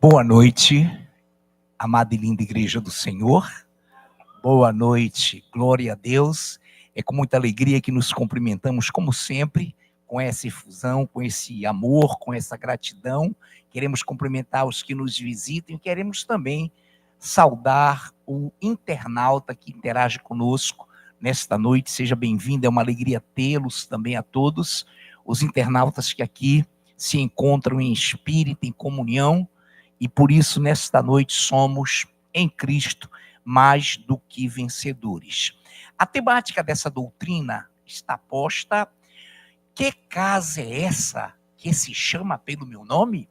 Boa noite, amada e linda Igreja do Senhor. Boa noite, glória a Deus. É com muita alegria que nos cumprimentamos, como sempre, com essa efusão, com esse amor, com essa gratidão. Queremos cumprimentar os que nos visitam e queremos também saudar o internauta que interage conosco nesta noite. Seja bem-vindo, é uma alegria tê-los também a todos. Os internautas que aqui se encontram em espírito, em comunhão, e por isso, nesta noite, somos, em Cristo, mais do que vencedores. A temática dessa doutrina está posta: que casa é essa que se chama pelo meu nome?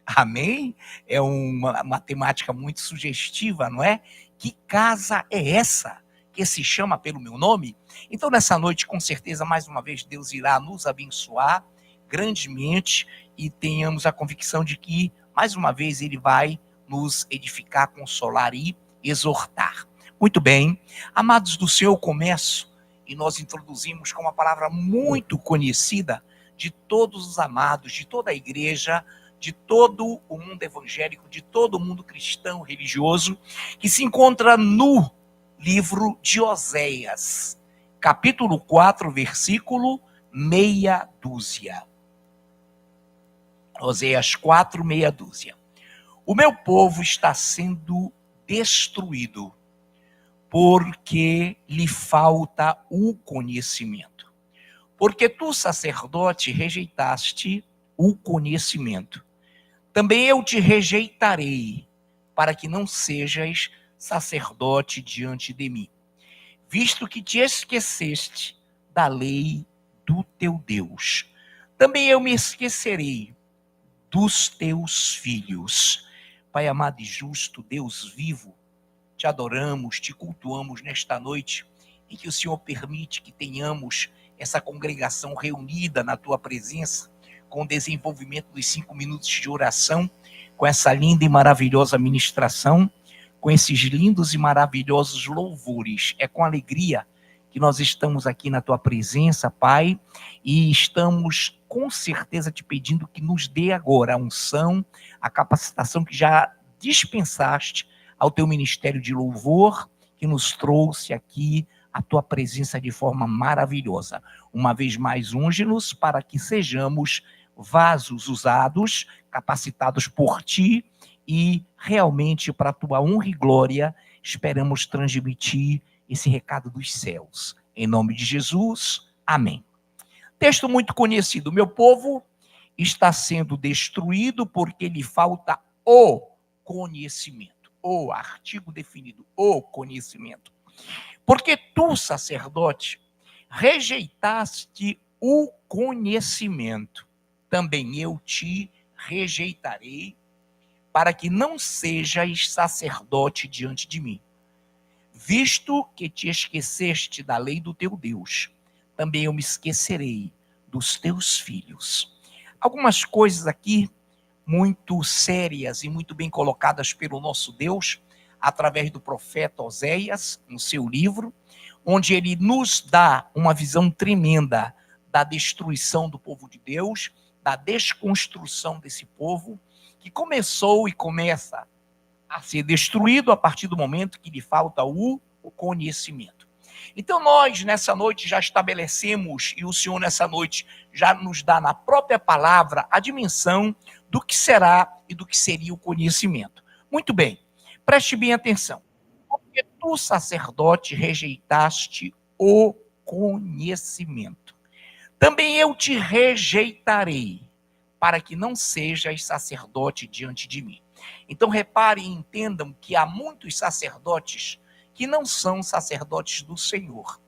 Amém? É uma temática muito sugestiva, não é? Que casa é essa que se chama pelo meu nome? Então, nessa noite, com certeza, mais uma vez, Deus irá nos abençoar grandemente e tenhamos a convicção de que, mais uma vez, Ele vai nos edificar, consolar e exortar. Muito bem, amados do Senhor, eu começo e nós introduzimos com uma palavra muito conhecida de todos os amados, de toda a igreja, de todo o mundo evangélico, de todo o mundo cristão religioso, que se encontra no livro de Oséias, capítulo 4, versículo meia dúzia. Oséias 4, meia dúzia. O meu povo está sendo destruído porque lhe falta o conhecimento. Porque tu, sacerdote, rejeitaste o conhecimento. Também eu te rejeitarei, para que não sejas sacerdote diante de mim, visto que te esqueceste da lei do teu Deus. Também eu me esquecerei dos teus filhos. Pai amado e justo, Deus vivo, te adoramos, te cultuamos nesta noite, em que o Senhor permite que tenhamos essa congregação reunida na tua presença, com o desenvolvimento dos 5 minutos de oração, com essa linda e maravilhosa ministração, com esses lindos e maravilhosos louvores. É com alegria que nós estamos aqui na tua presença, Pai, e estamos com certeza te pedindo que nos dê agora a unção, a capacitação que já dispensaste ao teu ministério de louvor, que nos trouxe aqui a tua presença de forma maravilhosa. Uma vez mais, unge-nos para que sejamos vasos usados, capacitados por ti, e realmente para a tua honra e glória esperamos transmitir esse recado dos céus. Em nome de Jesus, amém. Texto muito conhecido: meu povo está sendo destruído porque lhe falta o conhecimento. O artigo definido, o conhecimento. Porque tu, sacerdote, rejeitaste o conhecimento, também eu te rejeitarei, para que não sejas sacerdote diante de mim. Visto que te esqueceste da lei do teu Deus, também eu me esquecerei dos teus filhos. Algumas coisas aqui muito sérias e muito bem colocadas pelo nosso Deus, através do profeta Oséias, no seu livro, onde ele nos dá uma visão tremenda da destruição do povo de Deus, da desconstrução desse povo, que começou e começa a ser destruído a partir do momento que lhe falta o conhecimento. Então nós, nessa noite, já estabelecemos, e o Senhor nessa noite já nos dá na própria palavra a dimensão do que será e do que seria o conhecimento. Muito bem, preste bem atenção. Porque tu, sacerdote, rejeitaste o conhecimento. Também eu te rejeitarei, para que não sejas sacerdote diante de mim. Então reparem e entendam que há muitos sacerdotes que não são sacerdotes do Senhor,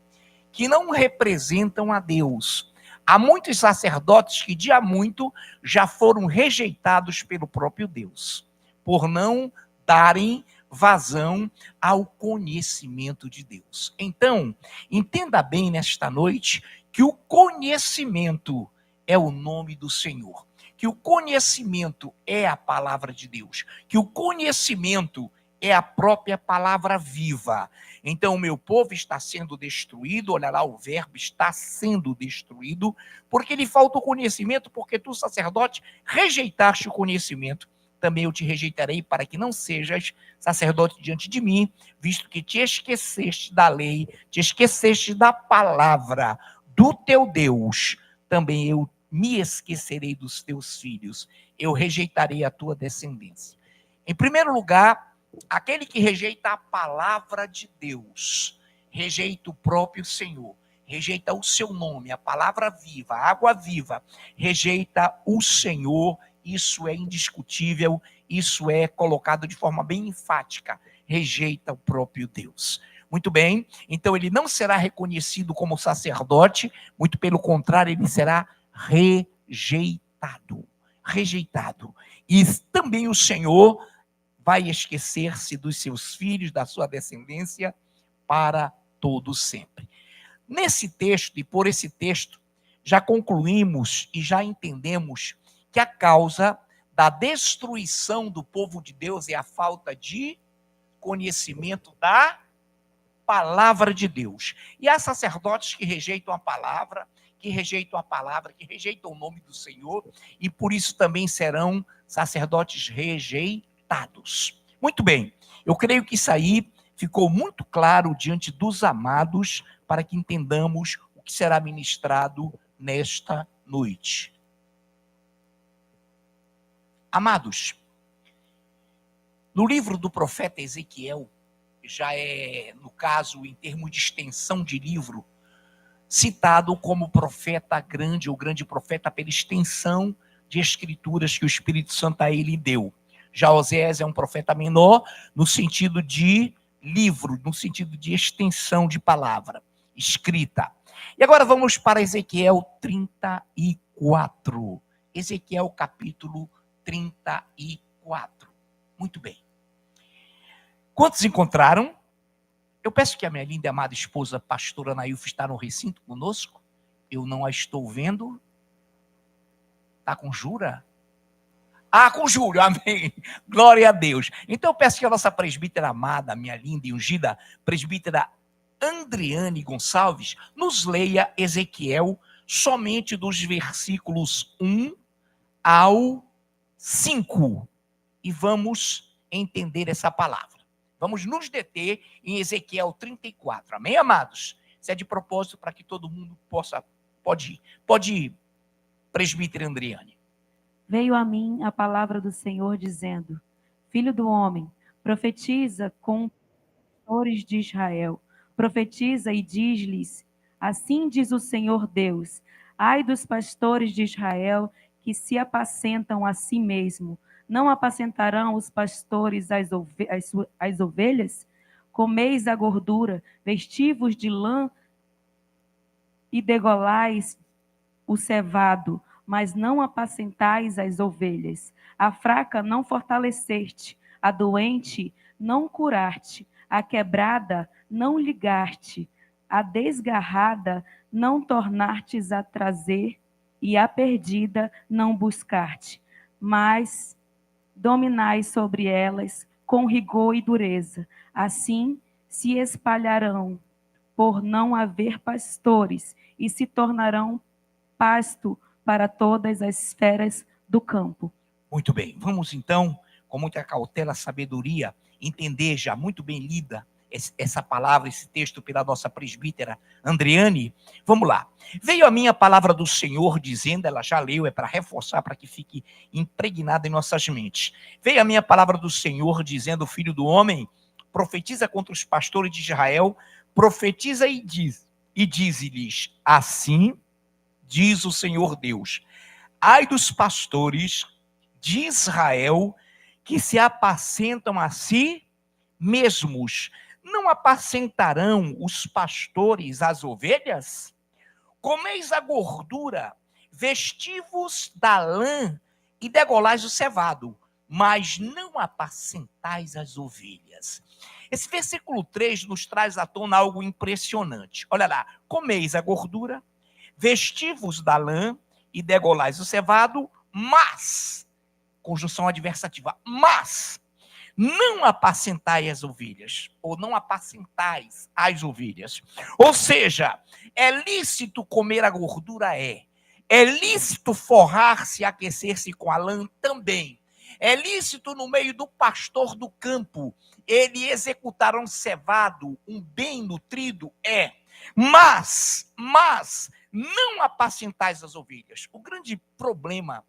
que não representam a Deus. Há muitos sacerdotes que de há muito já foram rejeitados pelo próprio Deus, por não darem vazão ao conhecimento de Deus. Então, entenda bem nesta noite que o conhecimento é o nome do Senhor, que o conhecimento é a palavra de Deus, que o conhecimento é a própria palavra viva. Então, o meu povo está sendo destruído, olha lá, o verbo está sendo destruído, porque lhe falta o conhecimento, porque tu, sacerdote, rejeitaste o conhecimento. também eu te rejeitarei, para que não sejas sacerdote diante de mim, visto que te esqueceste da lei, te esqueceste da palavra do teu Deus, também eu me esquecerei dos teus filhos, eu rejeitarei a tua descendência. Em primeiro lugar, aquele que rejeita a palavra de Deus, rejeita o próprio Senhor, rejeita o seu nome, a palavra viva, a água viva, rejeita o Senhor, isso é indiscutível, isso é colocado de forma bem enfática, rejeita o próprio Deus. Muito bem, então ele não será reconhecido como sacerdote, muito pelo contrário, ele será rejeitado. Rejeitado. E também o Senhor vai esquecer-se dos seus filhos, da sua descendência, para todo sempre. Nesse texto, e por esse texto, já concluímos e já entendemos que a causa da destruição do povo de Deus é a falta de conhecimento da palavra de Deus. E há sacerdotes que rejeitam a palavra, que rejeitam o nome do Senhor, e por isso também serão sacerdotes rejeitados. Muito bem, eu creio que isso aí ficou muito claro diante dos amados, para que entendamos o que será ministrado nesta noite. Amados, no livro do profeta Ezequiel, já é, no caso, em termos de extensão de livro, citado como profeta grande, ou grande profeta, pela extensão de escrituras que o Espírito Santo a ele deu. Já Osés é um profeta menor, no sentido de livro, no sentido de extensão de palavra escrita. E agora vamos para Ezequiel 34. Ezequiel capítulo 34. Muito bem. Quantos encontraram? Eu peço que a minha linda e amada esposa, pastora Nailfa, está no recinto conosco. Eu não a estou vendo. Está com Jura? Ah, com Júlio, amém. Glória a Deus. Então eu peço que a nossa presbítera amada, minha linda e ungida, presbítera Andriane Gonçalves, nos leia Ezequiel somente dos versículos 1 ao 5. E vamos entender essa palavra. Vamos nos deter em Ezequiel 34. Amém, amados? Isso é de propósito para que todo mundo pode ir, presbítera Andriane. Veio a mim a palavra do Senhor dizendo: Filho do homem, profetiza com os pastores de Israel. Profetiza e diz-lhes: Assim diz o Senhor Deus: Ai dos pastores de Israel que se apacentam a si mesmo. Não apacentarão os pastores as ovelhas? Comeis a gordura, vestivos de lã e degolais o cevado, mas não apacentais as ovelhas. A fraca não fortaleceste, a doente não curaste, a quebrada não ligaste, a desgarrada não tornastes a trazer, e a perdida não buscaste, mas dominais sobre elas com rigor e dureza. Assim se espalharão por não haver pastores e se tornarão pasto para todas as esferas do campo. Muito bem, vamos então, com muita cautela, sabedoria, entender já muito bem lida essa palavra, esse texto pela nossa presbítera Andriane. Vamos lá. Veio a mim a palavra do Senhor dizendo, ela já leu, é para reforçar, para que fique impregnada em nossas mentes. Veio a mim a palavra do Senhor dizendo, filho do homem, profetiza contra os pastores de Israel, profetiza e diz-lhes, assim diz o Senhor Deus: ai dos pastores de Israel que se apacentam a si mesmos. Não apacentarão os pastores as ovelhas? Comeis a gordura, vestivos da lã e degolais o cevado, mas não apacentais as ovelhas. Esse versículo 3 nos traz à tona algo impressionante. Olha lá, comeis a gordura, vestivos da lã e degolais o cevado, mas, conjunção adversativa, mas não apacentai as ovelhas, ou não apacentais as ovelhas. Ou seja, é lícito comer a gordura? É lícito forrar-se e aquecer-se com a lã? Também. É lícito no meio do pastor do campo ele executar um cevado, um bem nutrido? Mas não apacentais as ovelhas. O grande problema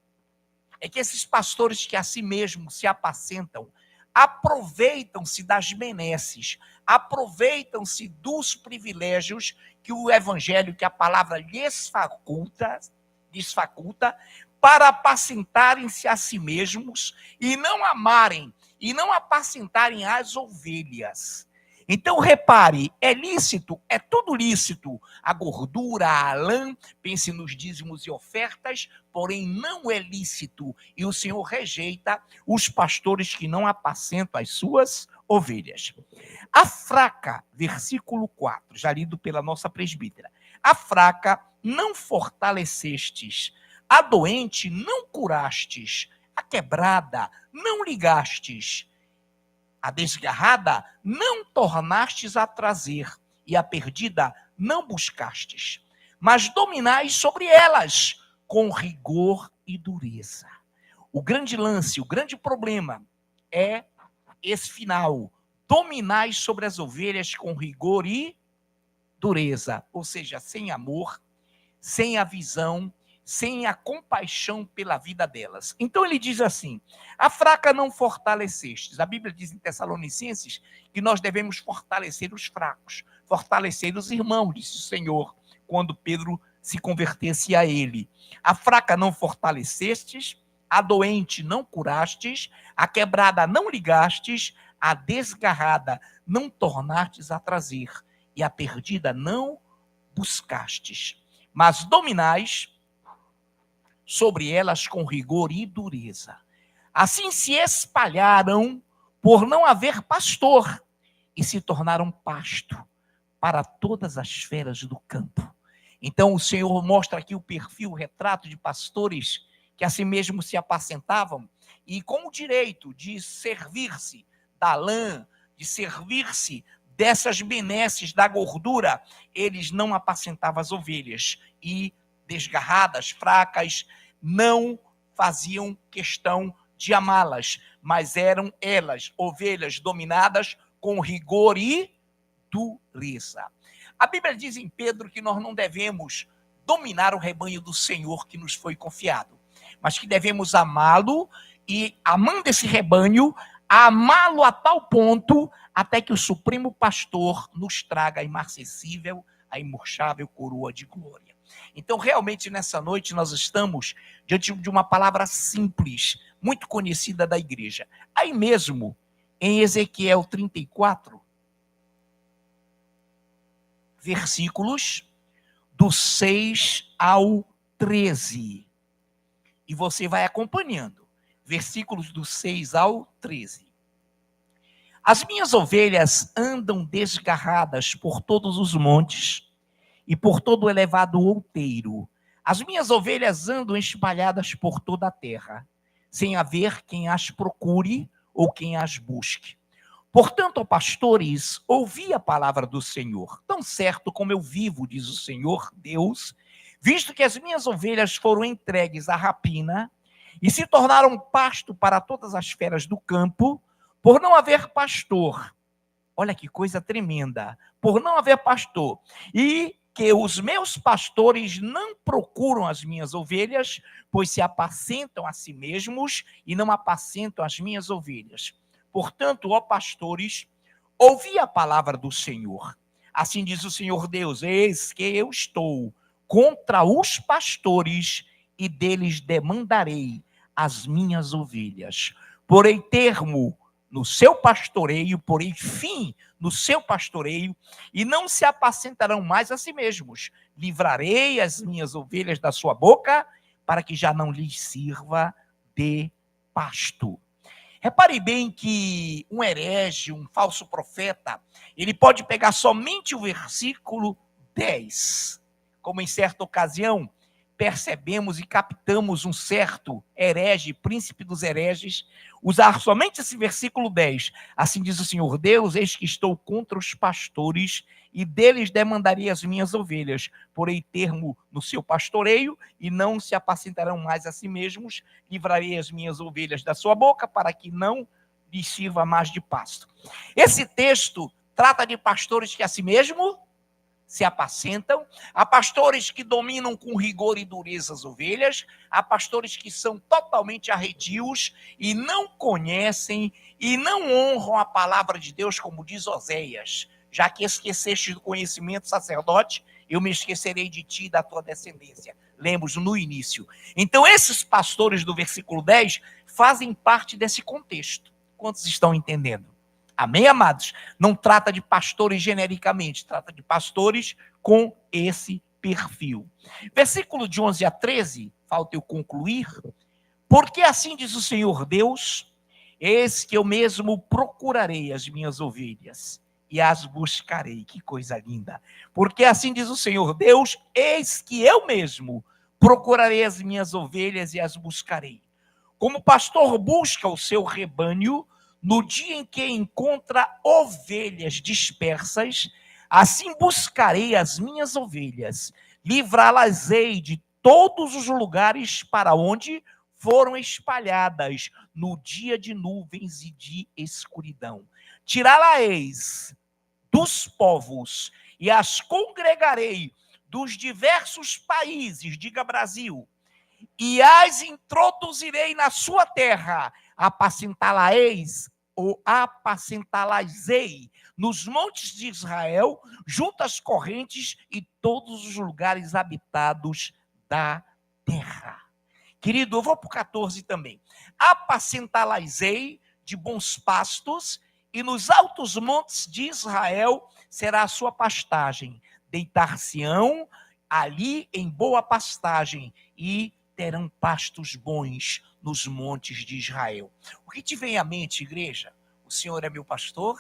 é que esses pastores que a si mesmos se apacentam, aproveitam-se das benesses, aproveitam-se dos privilégios que o evangelho, que a palavra lhes faculta, para apacentarem-se a si mesmos e não amarem e não apacentarem as ovelhas. Então, repare, é lícito, é tudo lícito, a gordura, a lã, pense nos dízimos e ofertas, porém não é lícito, e o Senhor rejeita os pastores que não apacentam as suas ovelhas. A fraca, versículo 4, já lido pela nossa presbítera, a fraca não fortalecestes, a doente não curastes, a quebrada não ligastes, a desgarrada não tornastes a trazer, e a perdida não buscastes, mas dominais sobre elas com rigor e dureza. O grande lance, o grande problema é esse final: dominais sobre as ovelhas com rigor e dureza, ou seja, sem amor, sem a visão, sem a compaixão pela vida delas. Então ele diz assim: a fraca não fortalecestes. A Bíblia diz em Tessalonicenses que nós devemos fortalecer os fracos, fortalecer os irmãos, disse o Senhor, quando Pedro se convertesse a ele. A fraca não fortalecestes, a doente não curastes, a quebrada não ligastes, a desgarrada não tornastes a trazer, e a perdida não buscastes, mas dominais sobre elas com rigor e dureza. Assim se espalharam por não haver pastor e se tornaram pasto para todas as feras do campo. Então o Senhor mostra aqui o perfil, o retrato de pastores que a si mesmo se apacentavam e com o direito de servir-se da lã, de servir-se dessas benesses da gordura, eles não apacentavam as ovelhas e desgarradas, fracas, não faziam questão de amá-las, mas eram elas, ovelhas dominadas com rigor e dureza. A Bíblia diz em Pedro que nós não devemos dominar o rebanho do Senhor que nos foi confiado, mas que devemos amá-lo e, amando esse rebanho, amá-lo a tal ponto até que o Supremo Pastor nos traga a imarcessível, a imurchável coroa de glória. Então, realmente, nessa noite, nós estamos diante de uma palavra simples, muito conhecida da igreja. Aí mesmo, em Ezequiel 34, versículos do 6 ao 13. E você vai acompanhando. Versículos do 6 ao 13. As minhas ovelhas andam desgarradas por todos os montes e por todo o elevado outeiro. As minhas ovelhas andam espalhadas por toda a terra, sem haver quem as procure ou quem as busque. Portanto, ó pastores, ouvi a palavra do Senhor. Tão certo como eu vivo, diz o Senhor Deus, visto que as minhas ovelhas foram entregues à rapina e se tornaram pasto para todas as feras do campo, por não haver pastor. Olha que coisa tremenda. Por não haver pastor. E que os meus pastores não procuram as minhas ovelhas, pois se apacentam a si mesmos e não apacentam as minhas ovelhas. Portanto, ó pastores, ouvi a palavra do Senhor. Assim diz o Senhor Deus: eis que eu estou contra os pastores e deles demandarei as minhas ovelhas. Porei termo no seu pastoreio, porém fim no seu pastoreio, e não se apacentarão mais a si mesmos. Livrarei as minhas ovelhas da sua boca, para que já não lhes sirva de pasto. Repare bem que um herege, um falso profeta, ele pode pegar somente o versículo 10, como em certa ocasião, percebemos e captamos um certo herege, príncipe dos hereges, usar somente esse versículo 10. Assim diz o Senhor Deus: eis que estou contra os pastores, e deles demandarei as minhas ovelhas. Porei termo no seu pastoreio, e não se apacentarão mais a si mesmos. Livrarei as minhas ovelhas da sua boca, para que não lhes sirva mais de pasto. Esse texto trata de pastores que a si mesmo se apacentam, há pastores que dominam com rigor e dureza as ovelhas, há pastores que são totalmente arredios e não conhecem e não honram a palavra de Deus, como diz Oséias: já que esqueceste do conhecimento, sacerdote, eu me esquecerei de ti e da tua descendência. Lemos no início. Então esses pastores do versículo 10 fazem parte desse contexto. Quantos estão entendendo? Amém, amados? Não trata de pastores genericamente, trata de pastores com esse perfil. Versículo de 11 a 13, falta eu concluir. Porque assim diz o Senhor Deus: eis que eu mesmo procurarei as minhas ovelhas e as buscarei. Que coisa linda. Porque assim diz o Senhor Deus: eis que eu mesmo procurarei as minhas ovelhas e as buscarei. Como o pastor busca o seu rebanho no dia em que encontra ovelhas dispersas, assim buscarei as minhas ovelhas, livrá-las-ei de todos os lugares para onde foram espalhadas no dia de nuvens e de escuridão. Tirá-las-eis dos povos e as congregarei dos diversos países, diga Brasil, e as introduzirei na sua terra, apacentá-la-eis ou apacentá-las-ei nos montes de Israel, junto às correntes e todos os lugares habitados da terra. Querido, eu vou para o 14 também. Apacentá-las-ei de bons pastos, e nos altos montes de Israel será a sua pastagem. Deitar-se-ão ali em boa pastagem, e terão pastos bons nos montes de Israel. O que te vem à mente, igreja? O Senhor é meu pastor,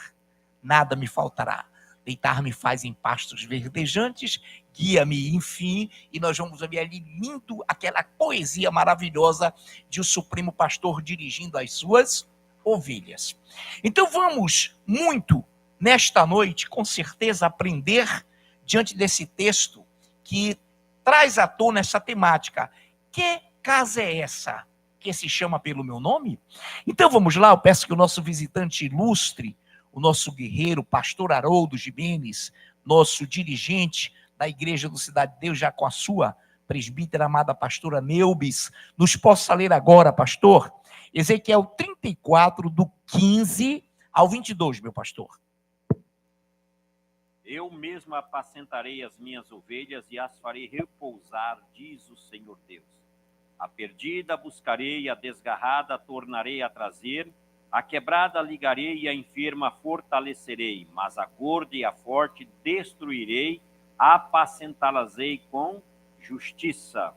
nada me faltará. Deitar-me faz em pastos verdejantes, guia-me, enfim, e nós vamos ver ali lindo aquela poesia maravilhosa de o Supremo Pastor dirigindo as suas ovelhas. Então vamos muito, nesta noite, com certeza, aprender diante desse texto que traz à tona essa temática. Que casa é essa que se chama pelo meu nome? Então vamos lá, eu peço que o nosso visitante ilustre, o nosso guerreiro, pastor Haroldo Gimenez, nosso dirigente da Igreja do Cidade de Deus, já com a sua presbítera amada pastora Neubis, nos possa ler agora, pastor, Ezequiel 34, do 15 ao 22, meu pastor. Eu mesmo apacentarei as minhas ovelhas e as farei repousar, diz o Senhor Deus. A perdida buscarei, a desgarrada tornarei a trazer, a quebrada ligarei e a enferma fortalecerei, mas a gorda e a forte destruirei, apacentá-las-ei com justiça.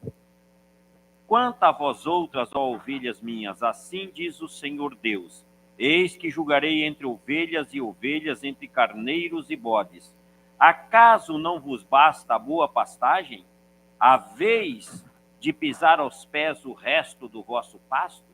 Quanto a vós outras, ó ovelhas minhas, assim diz o Senhor Deus: eis que julgarei entre ovelhas e ovelhas, entre carneiros e bodes. Acaso não vos basta a boa pastagem? Haveis de pisar aos pés o resto do vosso pasto?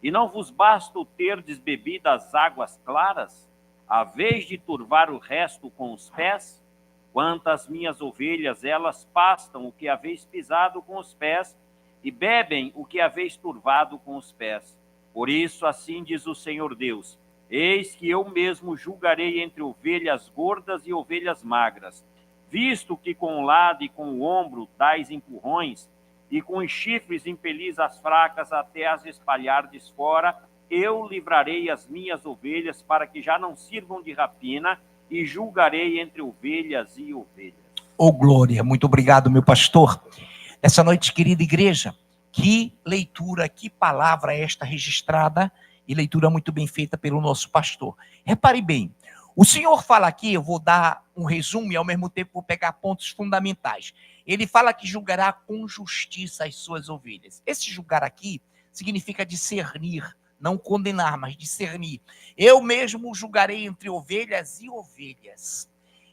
E não vos basta o terdes bebido as águas claras? Haveis de turvar o resto com os pés? Quanto às minhas ovelhas, elas pastam o que haveis pisado com os pés, e bebem o que haveis turvado com os pés. Por isso, assim diz o Senhor Deus: eis que eu mesmo julgarei entre ovelhas gordas e ovelhas magras, visto que com o lado e com o ombro dais empurrões, e com os chifres impelis as fracas até as espalhardes fora, eu livrarei as minhas ovelhas para que já não sirvam de rapina, e julgarei entre ovelhas e ovelhas. Oh, glória, muito obrigado, meu pastor. Nessa noite, querida igreja, que leitura, que palavra é esta registrada, e leitura muito bem feita pelo nosso pastor. Repare bem, o Senhor fala aqui, eu vou dar um resumo e ao mesmo tempo vou pegar pontos fundamentais. Ele fala que julgará com justiça as suas ovelhas. Esse julgar aqui significa discernir, não condenar, mas discernir. Eu mesmo julgarei entre ovelhas e ovelhas.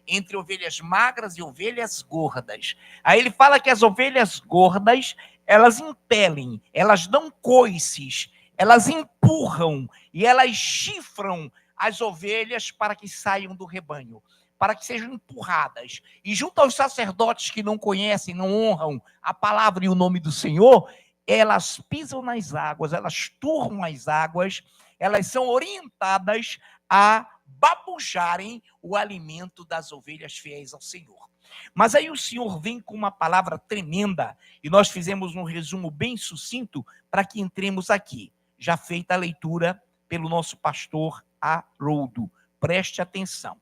entre ovelhas magras e ovelhas gordas. Aí ele fala que as ovelhas gordas, elas impelem, elas dão coices, elas empurram e elas chifram as ovelhas para que saiam do rebanho, para que sejam empurradas. E junto aos sacerdotes que não conhecem, não honram a palavra e o nome do Senhor, elas pisam nas águas, elas turram as águas, elas são orientadas a babujarem o alimento das ovelhas fiéis ao Senhor. Mas aí o Senhor vem com uma palavra tremenda, e nós fizemos um resumo bem sucinto para que entremos aqui. Já feita a leitura pelo nosso pastor Haroldo. Preste atenção.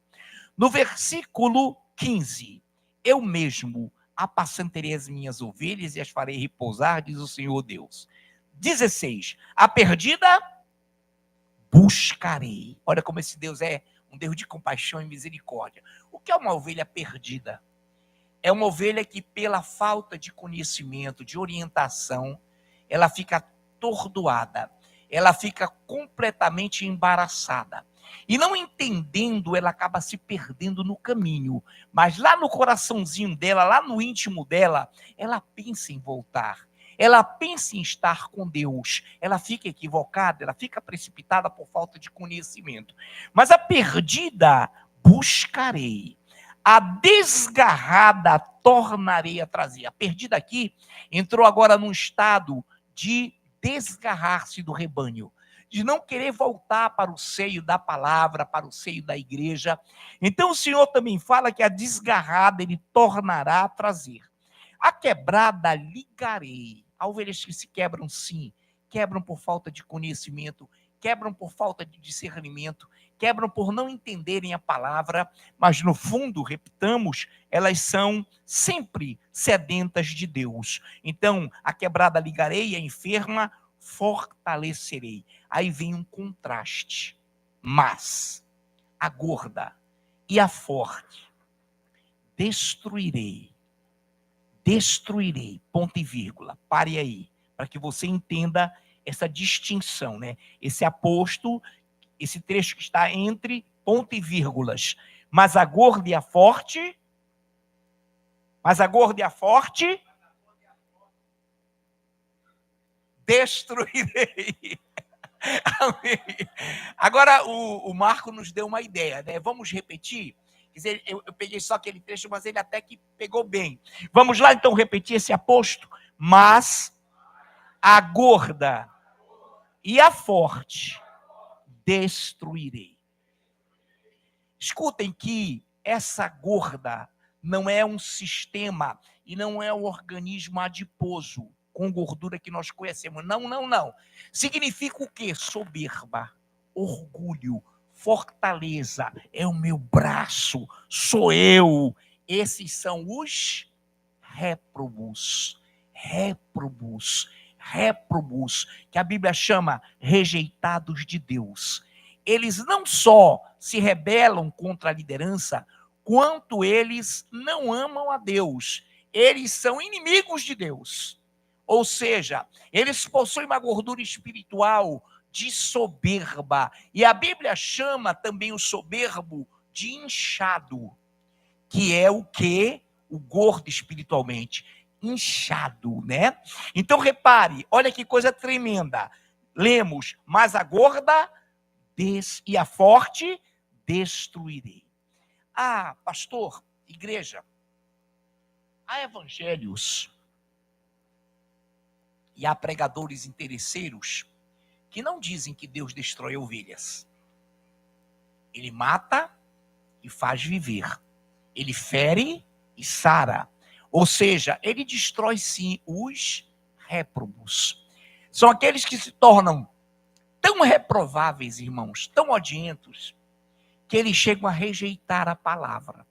No versículo 15, eu mesmo apacentarei as minhas ovelhas e as farei repousar, diz o Senhor Deus. 16, a perdida buscarei. Olha como esse Deus é um Deus de compaixão e misericórdia. O que é uma ovelha perdida? É uma ovelha que, pela falta de conhecimento, de orientação, ela fica atordoada, ela fica completamente embaraçada. E não entendendo, ela acaba se perdendo no caminho. Mas lá no coraçãozinho dela, lá no íntimo dela, ela pensa em voltar. Ela pensa em estar com Deus. Ela fica equivocada, ela fica precipitada por falta de conhecimento. Mas a perdida buscarei. A desgarrada tornarei a trazer. A perdida aqui entrou agora num estado de desgarrar-se do rebanho, de não querer voltar para o seio da palavra, para o seio da igreja. Então o Senhor também fala que a desgarrada ele tornará a trazer. A quebrada ligarei. Há ovelhas que se quebram sim, quebram por falta de conhecimento, quebram por falta de discernimento, quebram por não entenderem a palavra, mas no fundo, repitamos, elas são sempre sedentas de Deus. Então, a quebrada ligarei, a enferma fortalecerei. Aí vem um contraste. Mas a gorda e a forte destruirei. Destruirei, ponto e vírgula. Pare aí, para que você entenda essa distinção, né? Esse aposto, esse trecho que está entre ponto e vírgulas. Mas a gorda e a forte, destruirei. Amém. Agora o Marco nos deu uma ideia, né? Vamos repetir? Quer dizer, eu peguei só aquele trecho, mas ele até que pegou bem. Vamos lá então repetir esse aposto? Mas a gorda e a forte destruirei. Escutem que essa gorda não é um sistema e não é um organismo adiposo com gordura que nós conhecemos. Não, não, não. Significa o quê? Soberba, orgulho, fortaleza. É o meu braço, sou eu. Esses são os réprobos. Réprobos. Réprobos, que a Bíblia chama rejeitados de Deus. Eles não só se rebelam contra a liderança, quanto eles não amam a Deus. Eles são inimigos de Deus. Ou seja, eles possuem uma gordura espiritual de soberba. E a Bíblia chama também o soberbo de inchado, que é o quê? O gordo espiritualmente. Inchado, né? Então repare, olha que coisa tremenda. Lemos, mas a gorda e a forte destruirei. Ah, pastor, igreja, há evangelhos e há pregadores interesseiros que não dizem que Deus destrói ovelhas. Ele mata e faz viver. Ele fere e sara. Ou seja, ele destrói sim os réprobos. São aqueles que se tornam tão reprováveis, irmãos, tão odientos, que eles chegam a rejeitar a palavra.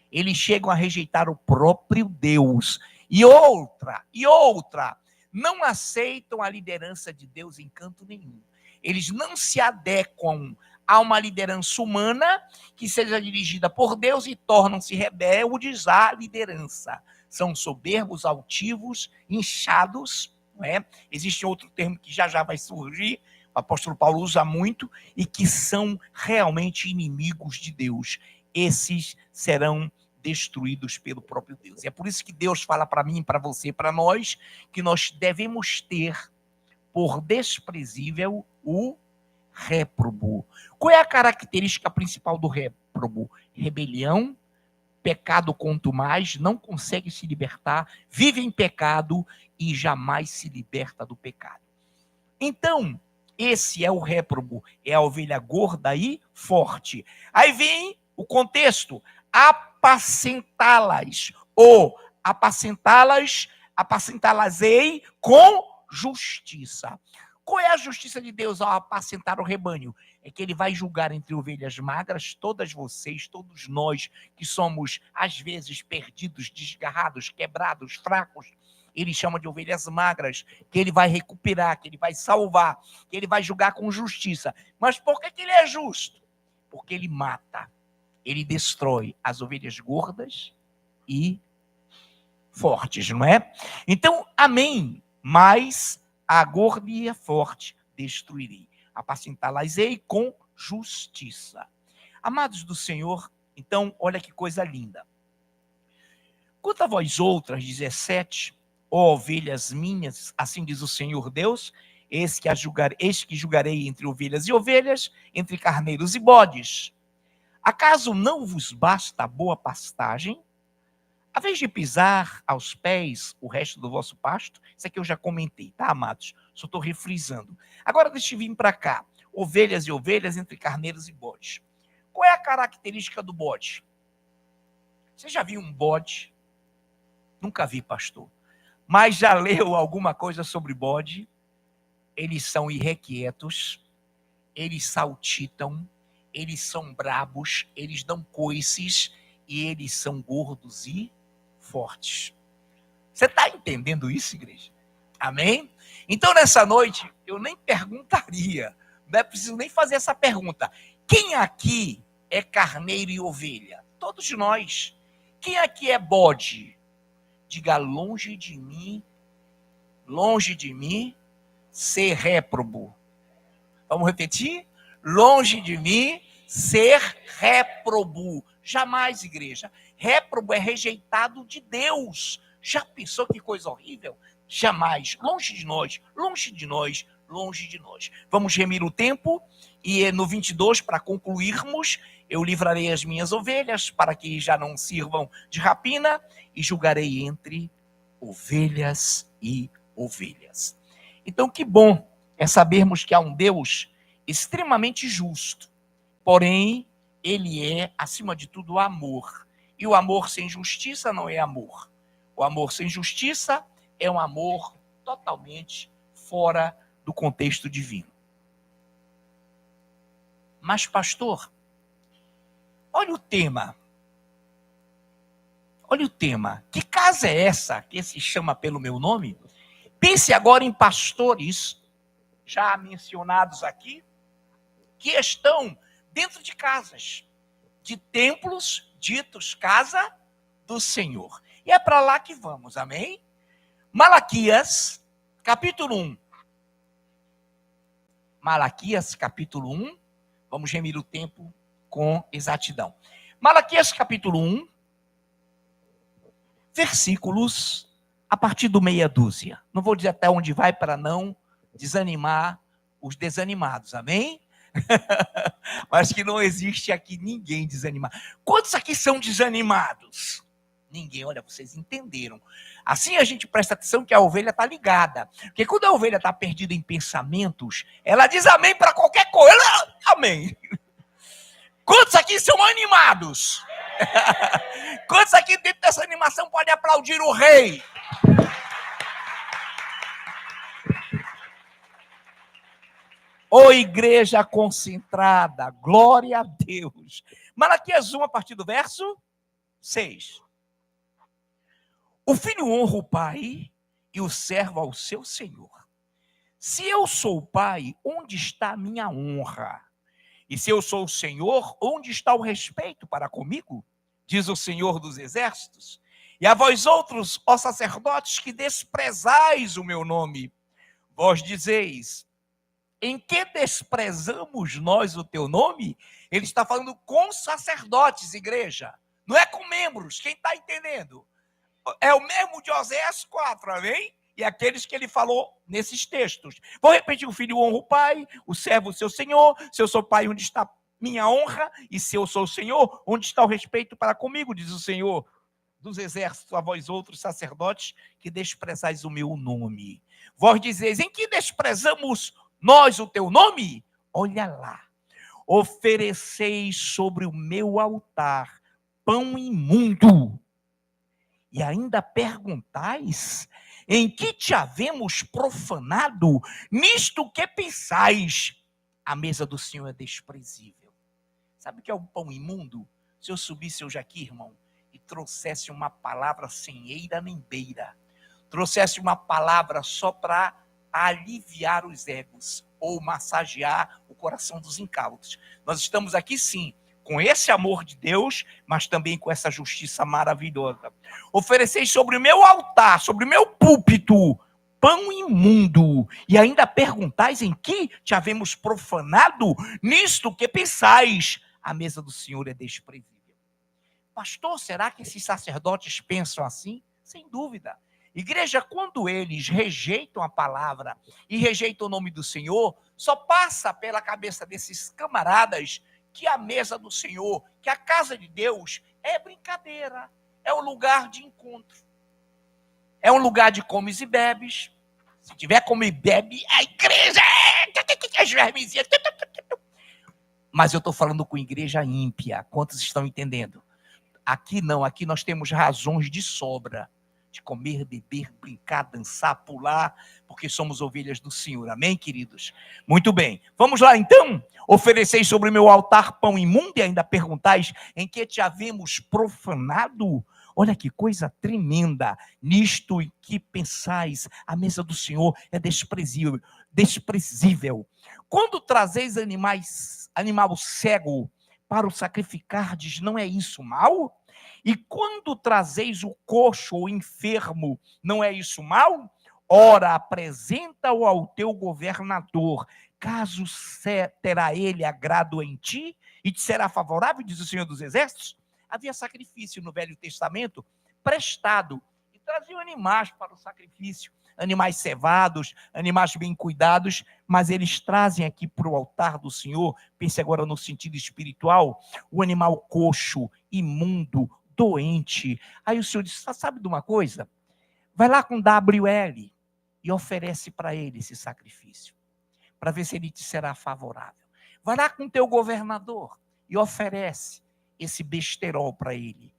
Eles chegam a rejeitar o próprio Deus. E outra, não aceitam a liderança de Deus em canto nenhum. Eles não se adequam a uma liderança humana que seja dirigida por Deus e tornam-se rebeldes à liderança. São soberbos, altivos, inchados, não é? Existe outro termo que já vai surgir, o apóstolo Paulo usa muito, e que são realmente inimigos de Deus. esses serão destruídos pelo próprio Deus. É por isso que Deus fala para mim, para você, para nós, que nós devemos ter por desprezível o réprobo. Qual é a característica principal do réprobo? Rebelião, pecado contumaz, não consegue se libertar, vive em pecado e jamais se liberta do pecado. Então, esse é o réprobo, é a ovelha gorda e forte. Aí vem o contexto, apacentá-las, ou apacentá-las-ei com justiça. Qual é a justiça de Deus ao apacentar o rebanho? É que ele vai julgar entre ovelhas magras, todas vocês, todos nós, que somos, às vezes, perdidos, desgarrados, quebrados, fracos. Ele chama de ovelhas magras, que ele vai recuperar, que ele vai salvar, que ele vai julgar com justiça. Mas por que ele é justo? Porque ele mata, ele destrói as ovelhas gordas e fortes, não é? Então, amém. Mas a gorda e a forte destruirei. Apacentá-las-ei com justiça. Amados do Senhor, então, olha que coisa linda. Quanto a vós outras, 17, ó ovelhas minhas, assim diz o Senhor Deus, eis que julgarei entre ovelhas e ovelhas, entre carneiros e bodes. Acaso não vos basta a boa pastagem? A vez de pisar aos pés o resto do vosso pasto, isso aqui eu já comentei, tá, amados? Só estou refrisando. Agora deixa eu vir para cá. Ovelhas e ovelhas entre carneiros e bodes. Qual é a característica do bode? Você já viu um bode? Nunca vi, pastor. Mas já leu alguma coisa sobre bode? Eles são irrequietos, eles saltitam, eles são brabos, eles dão coices e eles são gordos e fortes. Você está entendendo isso, igreja? Amém? Então, nessa noite, eu nem perguntaria, não é preciso nem fazer essa pergunta. Quem aqui é carneiro e ovelha? Todos nós. Quem aqui é bode? Diga, longe de mim, ser réprobo. Vamos repetir? Longe de mim, ser réprobo. Jamais, igreja. Réprobo é rejeitado de Deus. Já pensou que coisa horrível? Jamais. Longe de nós, longe de nós, longe de nós. Vamos remir o tempo e no 22, para concluirmos, eu livrarei as minhas ovelhas para que já não sirvam de rapina e julgarei entre ovelhas e ovelhas. Então, que bom é sabermos que há um Deus extremamente justo, porém, ele é, acima de tudo, amor. E o amor sem justiça não é amor. O amor sem justiça é um amor totalmente fora do contexto divino. Mas, pastor, olha o tema. Olha o tema. Que casa é essa que se chama pelo meu nome? Pense agora em pastores, já mencionados aqui, que estão dentro de casas, de templos ditos casa do Senhor. E é para lá que vamos, amém? Malaquias, capítulo 1. Malaquias, capítulo 1. Vamos remir o tempo com exatidão. Malaquias, capítulo 1, versículos a partir do meia dúzia. Não vou dizer até onde vai para não desanimar os desanimados, amém? Mas que não existe aqui ninguém desanimado. Quantos aqui são desanimados? Ninguém. Olha, vocês entenderam. Assim a gente presta atenção que a ovelha está ligada. Porque quando a ovelha está perdida em pensamentos, ela diz amém para qualquer coisa. Amém. Quantos aqui são animados? Quantos aqui dentro dessa animação podem aplaudir o rei? Ô igreja concentrada, glória a Deus. Malaquias 1, a partir do verso 6. O filho honra o pai e o servo ao seu senhor. Se eu sou o pai, onde está a minha honra? E se eu sou o Senhor, onde está o respeito para comigo? Diz o Senhor dos Exércitos. E a vós outros, ó sacerdotes, que desprezais o meu nome, vós dizeis, Em que desprezamos nós o teu nome? Ele está falando com sacerdotes, igreja. Não é com membros, quem está entendendo? É o mesmo de Oséias 4, amém? E aqueles que ele falou nesses textos. Vou repetir: o filho honra o pai, o servo o seu senhor. Se eu sou pai, onde está minha honra? E se eu sou o senhor, onde está o respeito para comigo? Diz o Senhor dos exércitos a vós outros sacerdotes, que desprezais o meu nome. Vós dizeis: em que desprezamos nós o teu nome? Olha lá. Ofereceis sobre o meu altar pão imundo, e ainda perguntais: em que te havemos profanado? Nisto que pensais? A mesa do Senhor é desprezível. Sabe o que é um pão imundo? Se eu subisse hoje aqui, irmão, e trouxesse uma palavra sem eira nem beira, trouxesse uma palavra só para aliviar os egos ou massagear o coração dos incautos. Nós estamos aqui sim, com esse amor de Deus, mas também com essa justiça maravilhosa. Ofereceis sobre o meu altar, sobre o meu púlpito, pão imundo, e ainda perguntais: em que te havemos profanado? Nisto que pensais? A mesa do Senhor é desprezível. Pastor, será que esses sacerdotes pensam assim? Sem dúvida. Igreja, quando eles rejeitam a palavra e rejeitam o nome do Senhor, só passa pela cabeça desses camaradas que a mesa do Senhor, que a casa de Deus é brincadeira, é um lugar de encontro, é um lugar de comes e bebes. Se tiver come e bebe, a igreja as vermezinhas. Mas eu estou falando com igreja ímpia. Quantos estão entendendo? Aqui não, aqui nós temos razões de sobra de comer, beber, brincar, dançar, pular, porque somos ovelhas do Senhor. Amém, queridos? Muito bem. Vamos lá, então. Ofereceis sobre o meu altar pão imundo e ainda perguntais: em que te havemos profanado? Olha que coisa tremenda. Nisto em que pensais, a mesa do Senhor é desprezível. Quando trazeis animal cego para o sacrificardes, não é isso mal? E quando trazeis o coxo ou enfermo, não é isso mal? Ora, apresenta-o ao teu governador, caso terá ele agrado em ti e te será favorável, diz o Senhor dos Exércitos. Havia sacrifício no Velho Testamento prestado, e traziam animais para o sacrifício, animais cevados, animais bem cuidados, mas eles trazem aqui para o altar do Senhor, pense agora no sentido espiritual, o animal coxo, imundo, doente. Aí o Senhor diz: sabe de uma coisa? Vai lá com WL e oferece para ele esse sacrifício, para ver se ele te será favorável. Vai lá com o teu governador e oferece esse besterol para ele.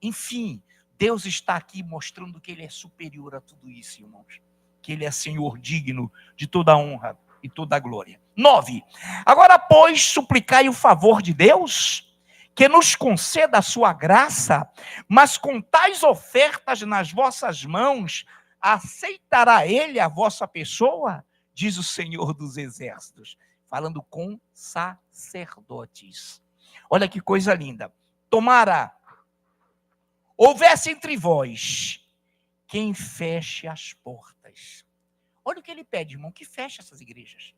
Enfim, Deus está aqui mostrando que ele é superior a tudo isso, irmãos. Que ele é Senhor digno de toda a honra e toda a glória. 9. Agora, pois, suplicai o favor de Deus, que nos conceda a sua graça, mas com tais ofertas nas vossas mãos, aceitará ele a vossa pessoa? Diz o Senhor dos Exércitos, falando com sacerdotes. Olha que coisa linda. Tomara houvesse entre vós quem feche as portas. Olha o que ele pede, irmão, que feche essas igrejas.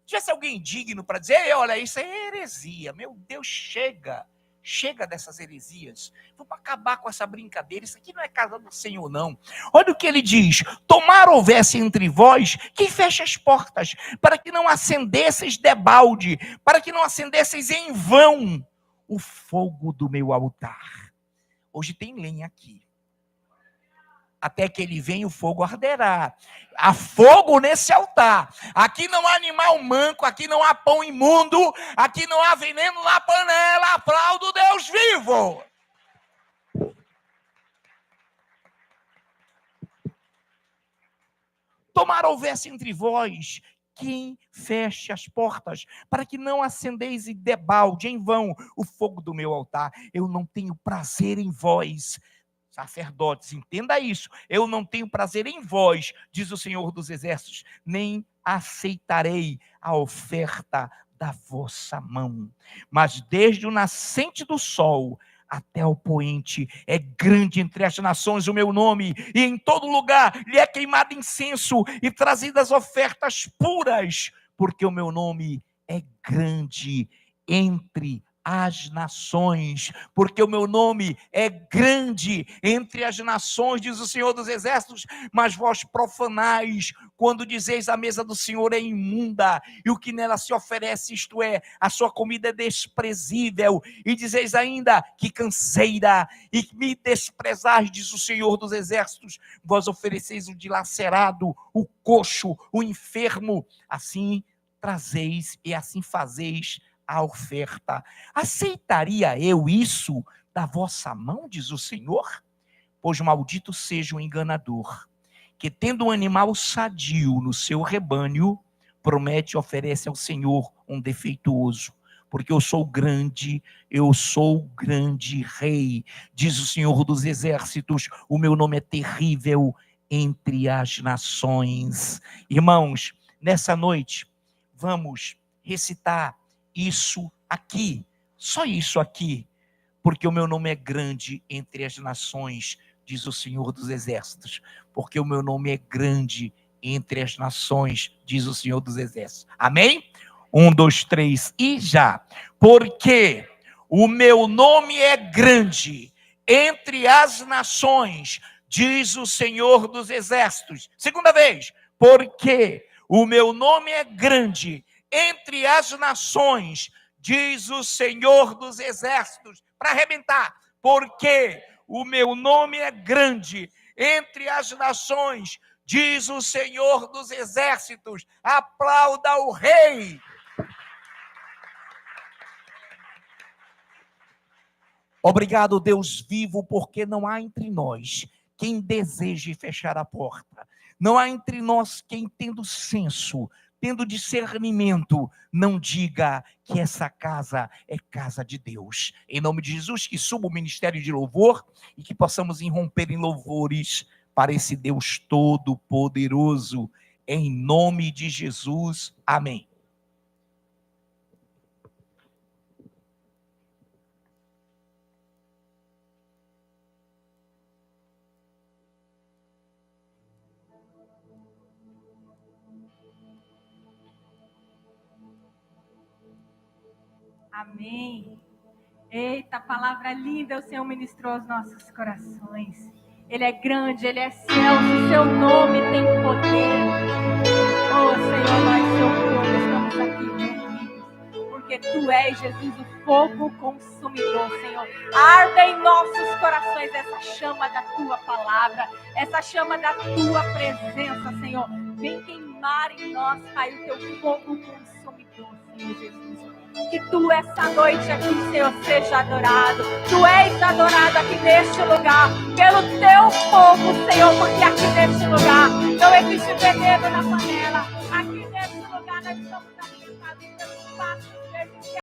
Se tivesse alguém digno para dizer: olha, isso é heresia, meu Deus, chega dessas heresias, vamos acabar com essa brincadeira, isso aqui não é casa do Senhor, não. Olha o que ele diz: tomara houvesse entre vós quem feche as portas, para que não acendesseis debalde, para que não acendesseis em vão o fogo do meu altar. Hoje tem lenha aqui. Até que ele venha, o fogo arderá. Há fogo nesse altar. Aqui não há animal manco, aqui não há pão imundo, aqui não há veneno na panela. Aplaudo o Deus vivo. Tomara houvesse entre vós quem feche as portas, para que não acendeis e debalde em vão o fogo do meu altar. Eu não tenho prazer em vós, sacerdotes, entenda isso. Eu não tenho prazer em vós, diz o Senhor dos Exércitos, nem aceitarei a oferta da vossa mão. Mas desde o nascente do sol até o poente é grande entre as nações o meu nome, e em todo lugar lhe é queimado incenso e trazidas ofertas puras porque o meu nome é grande entre as nações, porque o meu nome é grande entre as nações, diz o Senhor dos Exércitos. Mas vós profanais, quando dizeis a mesa do Senhor é imunda, e o que nela se oferece, isto é, a sua comida é desprezível, e dizeis ainda que canseira, e me desprezais, diz o Senhor dos Exércitos. Vós ofereceis o dilacerado, o coxo, o enfermo, assim trazeis e assim fazeis a oferta. Aceitaria eu isso da vossa mão, diz o Senhor? Pois maldito seja o enganador, que tendo um animal sadio no seu rebanho, promete e oferece ao Senhor um defeituoso. Porque eu sou grande rei, diz o Senhor dos Exércitos, o meu nome é terrível entre as nações. Irmãos, nessa noite, vamos recitar isso aqui, só isso aqui, porque o meu nome é grande entre as nações, diz o Senhor dos Exércitos, porque o meu nome é grande entre as nações, diz o Senhor dos Exércitos. Amém? 1, 2, 3 e já. Porque o meu nome é grande entre as nações, diz o Senhor dos Exércitos. Segunda vez, porque o meu nome é grande entre as nações, diz o Senhor dos Exércitos, para arrebentar, porque o meu nome é grande entre as nações, diz o Senhor dos Exércitos. Aplauda o Rei. Obrigado, Deus vivo, porque não há entre nós quem deseje fechar a porta. Não há entre nós quem, tendo senso, tendo discernimento, não diga que essa casa é casa de Deus. Em nome de Jesus, que suba o ministério de louvor e que possamos irromper em louvores para esse Deus todo-poderoso. Em nome de Jesus. Amém. Amém. Eita, palavra linda, o Senhor ministrou aos nossos corações. Ele é grande, Ele é excelso, o seu nome tem poder. Oh, Senhor, nós estamos aqui reunidos, porque Tu és, Jesus, o fogo consumidor, Senhor. Arda em nossos corações essa chama da Tua palavra, essa chama da Tua presença, Senhor. Vem queimar em nós, Pai, o Teu fogo consumidor, Senhor Jesus. Que Tu essa noite aqui, Senhor, seja adorado. Tu és adorado aqui neste lugar, pelo Teu povo, Senhor, porque aqui neste lugar não existe veneno na panela. Aqui neste lugar nós estamos